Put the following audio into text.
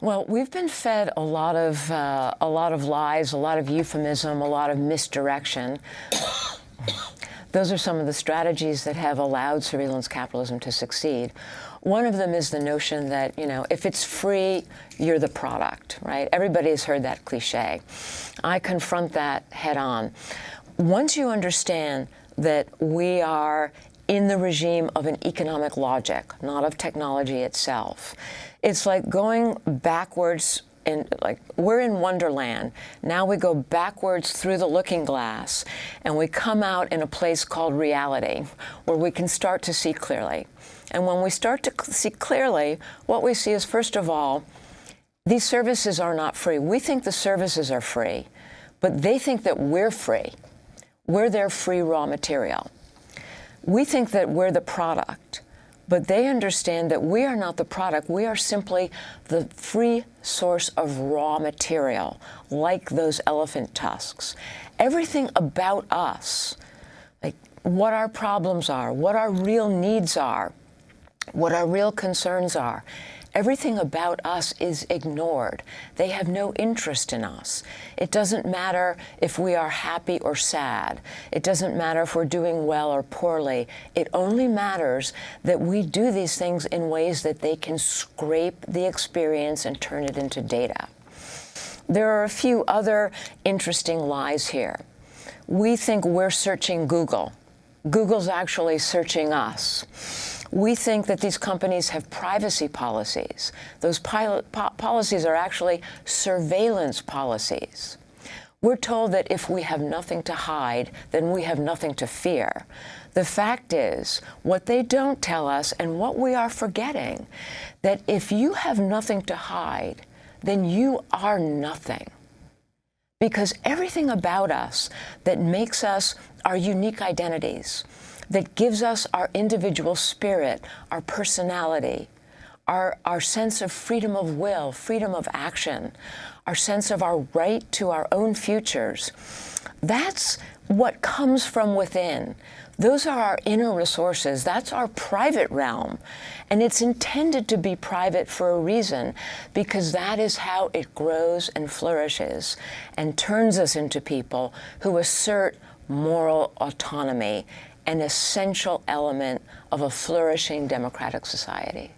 Well, we've been fed a lot of lies, a lot of euphemism, a lot of misdirection. Those are some of the strategies that have allowed surveillance capitalism to succeed. One of them is the notion that, if it's free, you're the product, right? Everybody's heard that cliche. I confront that head on. Once you understand that we are in the regime of an economic logic, not of technology itself, it's like going backwards. We're in Wonderland. Now we go backwards through the looking glass, and we come out in a place called reality, where we can start to see clearly. And when we start to see clearly, what we see is, first of all, these services are not free. We think the services are free, but they think that we're free. We're their free raw material. We think that we're the product, but they understand that we are not the product. We are simply the free source of raw material, like those elephant tusks. Everything about us, like what our problems are, what our real needs are, what our real concerns are, everything about us is ignored. They have no interest in us. It doesn't matter if we are happy or sad. It doesn't matter if we're doing well or poorly. It only matters that we do these things in ways that they can scrape the experience and turn it into data. There are a few other interesting lies here. We think we're searching Google. Google's actually searching us. We think that these companies have privacy policies. Those policies are actually surveillance policies. We're told that if we have nothing to hide, then we have nothing to fear. The fact is, what they don't tell us, and what we are forgetting, that if you have nothing to hide, then you are nothing. Because everything about us that makes us our unique identities, that gives us our individual spirit, our personality, our sense of freedom of will, freedom of action, our sense of our right to our own futures, that's what comes from within. Those are our inner resources. That's our private realm. And it's intended to be private for a reason, because that is how it grows and flourishes and turns us into people who assert moral autonomy, an essential element of a flourishing democratic society.